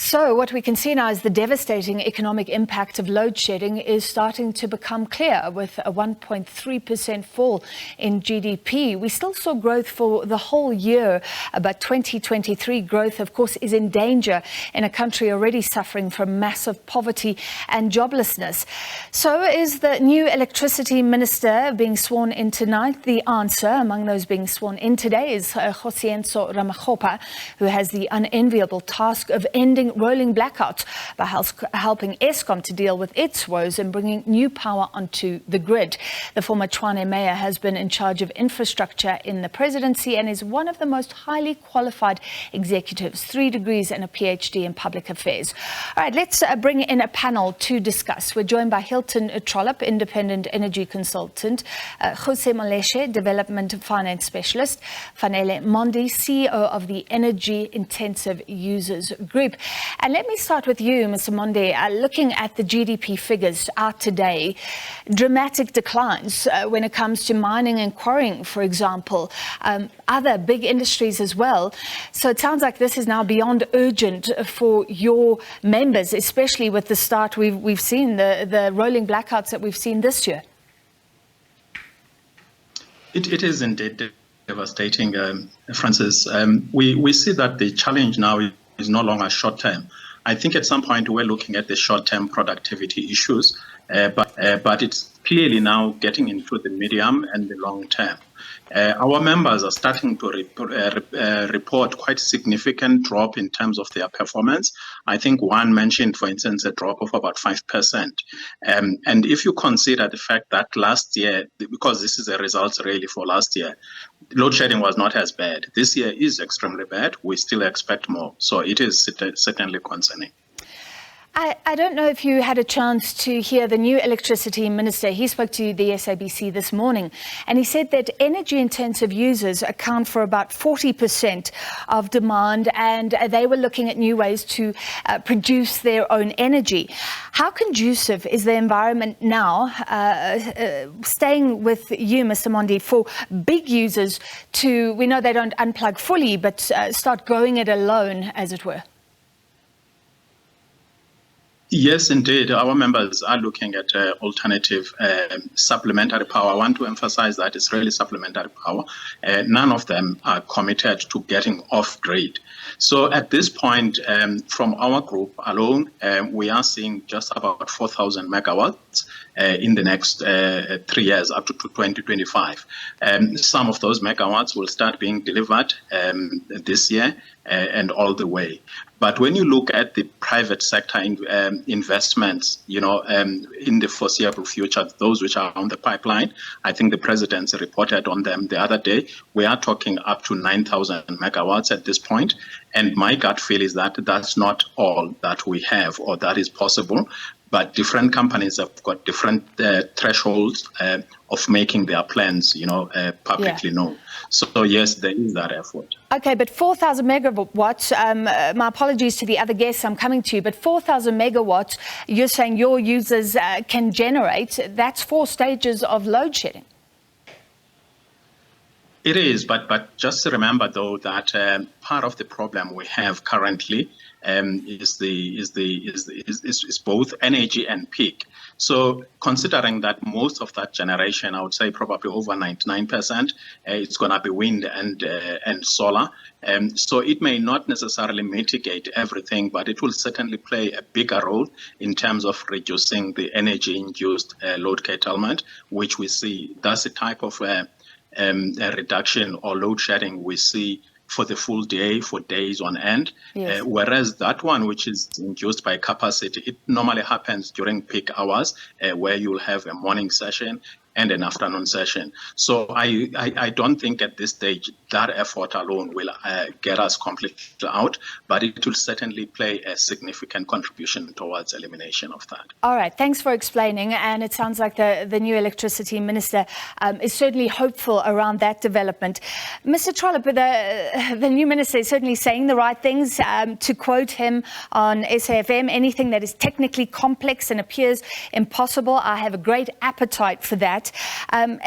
So what we can see now is the devastating economic impact of load shedding is starting to become clear, with a 1.3% fall in GDP. We still saw growth for the whole year, but 2023 growth, of course, is in danger in a country already suffering from massive poverty and joblessness. So is the new electricity minister being sworn in tonight? The answer among those being sworn in today is Kgosientsho Ramokgopa, who has the unenviable task of ending rolling blackouts by helping Eskom to deal with its woes and bringing new power onto the grid. The former Tshwane mayor has been in charge of infrastructure in the presidency and is one of the most highly qualified executives, 3 degrees and a PhD in public affairs. All right, let's bring in a panel to discuss. We're joined by Hilton Trollip, independent energy consultant, Moleshe, development finance specialist, Fanele Mondi, CEO of the Energy Intensive Users Group. And let me start with you, Mr. Mondi. Looking at the GDP figures out today, dramatic declines when it comes to mining and quarrying, for example, other big industries as well. So it sounds like this is now beyond urgent for your members, especially with the start we've seen, the rolling blackouts that we've seen this year. It is indeed devastating, Francis. We see that the challenge now is no longer short-term. I think at some point we're looking at the short-term productivity issues, but it's clearly now getting into the medium and the long-term. Our members are starting to report quite significant drop in terms of their performance. I think one mentioned, for instance, a drop of about 5%. And if you consider the fact that last year, because this is a result really for last year, load shedding was not as bad. This year is extremely bad. We still expect more. So it is certainly concerning. I don't know if you had a chance to hear the new electricity minister. He spoke to the SABC this morning, and he said that energy-intensive users account for about 40% of demand, and they were looking at new ways to produce their own energy. How conducive is the environment now, staying with you, Mr. Mondi, for big users to, we know they don't unplug fully, but start growing it alone, as it were? Yes, indeed. Our members are looking at alternative supplementary power. I want to emphasize that it's really supplementary power. None of them are committed to getting off grid. So at this point, from our group alone, we are seeing just about 4,000 megawatts in the next 3 years, up to 2025. Some of those megawatts will start being delivered this year and all the way. But when you look at the private sector investments, in the foreseeable future, those which are on the pipeline, I think the presidency reported on them the other day. We are talking up to 9,000 megawatts at this point. And my gut feel is that that's not all that we have or that is possible. But different companies have got different thresholds of making their plans, publicly known. So yes, there is that effort. Okay, but 4,000 megawatts, my apologies to the other guests, I'm coming to you, but 4,000 megawatts, you're saying your users can generate, that's 4 stages of load shedding. It is, but just remember though that part of the problem we have currently is both energy and peak. So considering that most of that generation, I would say probably over 99%, it's going to be wind and solar. So it may not necessarily mitigate everything, but it will certainly play a bigger role in terms of reducing the energy-induced load curtailment, which we see. That's the type of a reduction or load shedding we see for the full day, for days on end. Yes. Whereas that one, which is induced by capacity, it normally happens during peak hours, where you'll have a morning session and an afternoon session. So I don't think at this stage that effort alone will get us completely out, but it will certainly play a significant contribution towards elimination of that. All right, thanks for explaining. And it sounds like the new electricity minister is certainly hopeful around that development. Mr. Trollip, the new minister is certainly saying the right things. To quote him on SAFM, anything that is technically complex and appears impossible, I have a great appetite for that.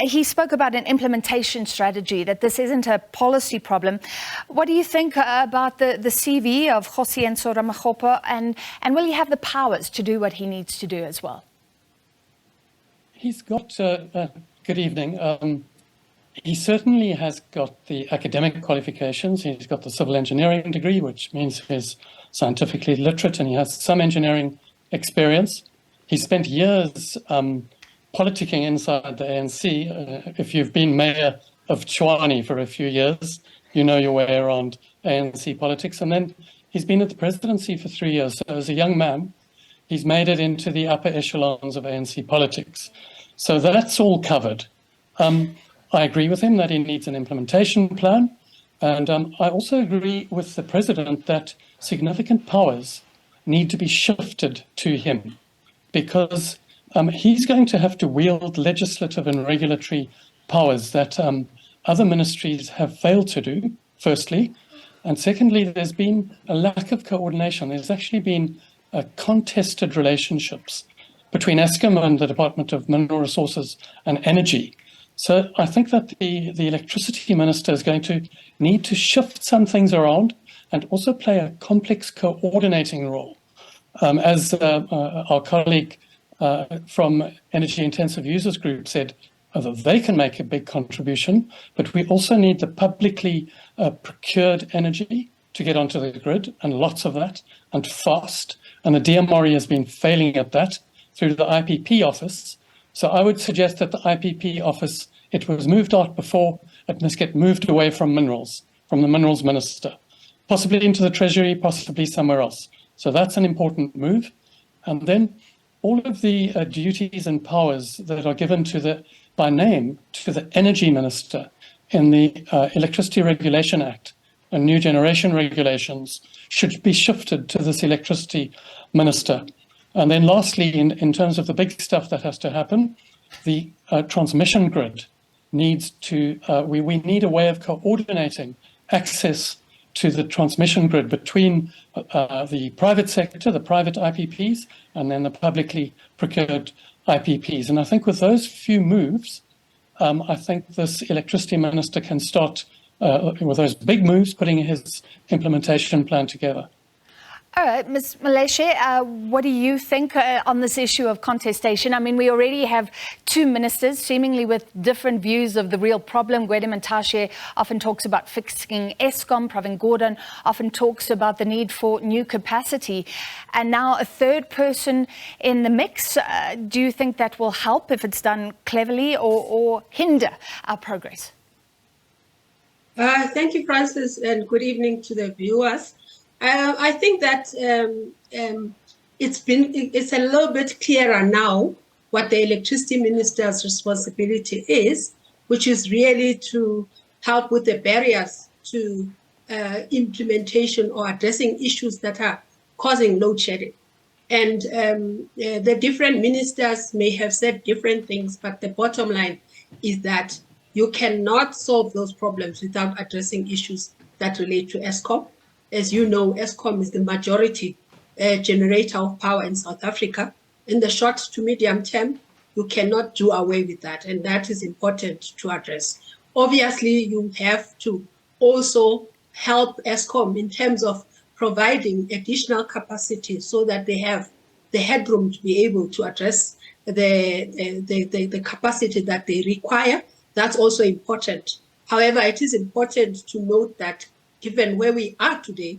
He spoke about an implementation strategy, that this isn't a policy problem. What do you think about the CV of Kgosientsho Ramokgopa, and will he have the powers to do what he needs to do as well? He's got, good evening. He certainly has got the academic qualifications. He's got the civil engineering degree, which means he's scientifically literate, and he has some engineering experience. He spent years politicking inside the ANC. If you've been mayor of Tshwane for a few years, you know your way around ANC politics. And then he's been at the presidency for 3 years. So as a young man, he's made it into the upper echelons of ANC politics. So that's all covered. I agree with him that he needs an implementation plan. And I also agree with the president that significant powers need to be shifted to him, because he's going to have to wield legislative and regulatory powers that other ministries have failed to do, firstly. And secondly, there's been a lack of coordination. There's actually been contested relationships between Eskom and the Department of Mineral Resources and Energy. So I think that the electricity minister is going to need to shift some things around and also play a complex coordinating role. As our colleague from Energy Intensive Users Group said, that they can make a big contribution, but we also need the publicly procured energy to get onto the grid, and lots of that, and fast. And the DMRE has been failing at that through the IPP office. So I would suggest that the IPP office, it was moved out before, it must get moved away from minerals, from the minerals minister, possibly into the treasury, possibly somewhere else. So that's an important move. And then all of the duties and powers that are given by name to the energy minister in the Electricity Regulation Act and new generation regulations should be shifted to this electricity minister. And then lastly, in terms of the big stuff that has to happen, the transmission grid needs to, we need a way of coordinating access to the transmission grid between the private sector, the private IPPs, and then the publicly procured IPPs. And I think with those few moves, I think this electricity minister can start with those big moves, putting his implementation plan together. All right, Ms. Moleshe, what do you think on this issue of contestation? I mean, we already have two ministers seemingly with different views of the real problem. Gwede Mantashe often talks about fixing Eskom. Pravin Gordhan often talks about the need for new capacity. And now a third person in the mix. Do you think that will help if it's done cleverly or hinder our progress? Thank you, Francis, and good evening to the viewers. I think that it's a little bit clearer now what the electricity minister's responsibility is, which is really to help with the barriers to implementation or addressing issues that are causing load shedding. And the different ministers may have said different things, but the bottom line is that you cannot solve those problems without addressing issues that relate to Eskom. As you know, Eskom is the majority generator of power in South Africa. In the short to medium term, you cannot do away with that, and that is important to address. Obviously, you have to also help Eskom in terms of providing additional capacity so that they have the headroom to be able to address the capacity that they require. That's also important. However, it is important to note that given where we are today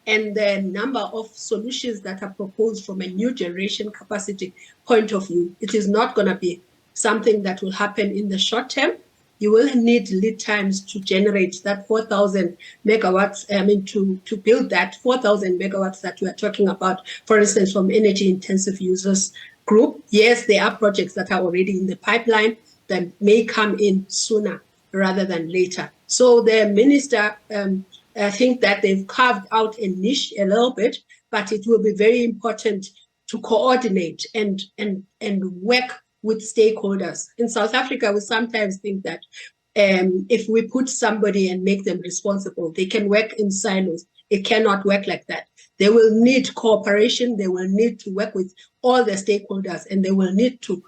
and the number of solutions that are proposed from a new generation capacity point of view, it is not going to be something that will happen in the short term. You will need lead times to generate that 4,000 megawatts, to build that 4,000 megawatts that we are talking about, for instance, from Energy Intensive Users Group. Yes, there are projects that are already in the pipeline that may come in sooner rather than later. So the minister, I think that they've carved out a niche a little bit, but it will be very important to coordinate and work with stakeholders. In South Africa, we sometimes think that if we put somebody and make them responsible, they can work in silos. It cannot work like that. They will need cooperation. They will need to work with all the stakeholders, and they will need to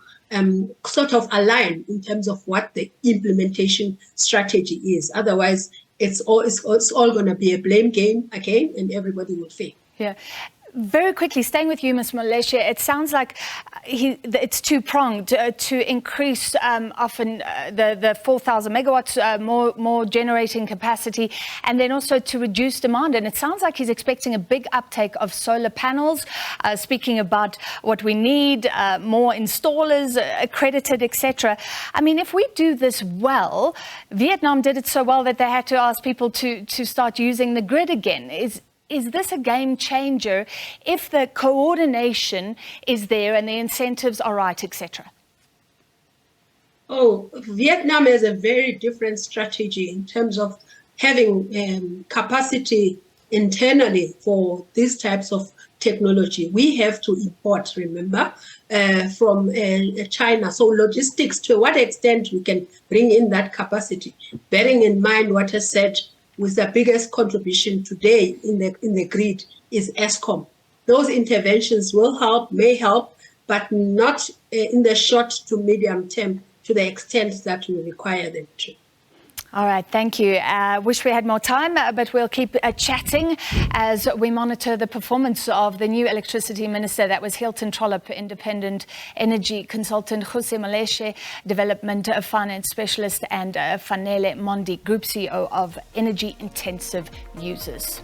sort of align in terms of what the implementation strategy is. Otherwise, it's all going to be a blame game again, and everybody will fail. Yeah. Very quickly, staying with you, Ms. Moleshe, it sounds like it's two-pronged to increase often the 4,000 megawatts, more generating capacity, and then also to reduce demand. And it sounds like he's expecting a big uptake of solar panels, speaking about what we need, more installers accredited, etc. I mean, if we do this well, Vietnam did it so well that they had to ask people to start using the grid again. Is this a game changer if the coordination is there and the incentives are right, etc.? Oh, Vietnam has a very different strategy in terms of having capacity internally for these types of technology. We have to import, remember, from China. So logistics, to what extent we can bring in that capacity, bearing in mind what I said, with the biggest contribution today in the grid is Eskom. Those interventions will help, may help, but not in the short to medium term to the extent that we require them to. All right, thank you. Wish we had more time, but we'll keep chatting as we monitor the performance of the new electricity minister. That was Hilton Trollip, independent energy consultant, Ruse Moleshe, development finance specialist, and Fanele Mondi, group CEO of energy intensive users.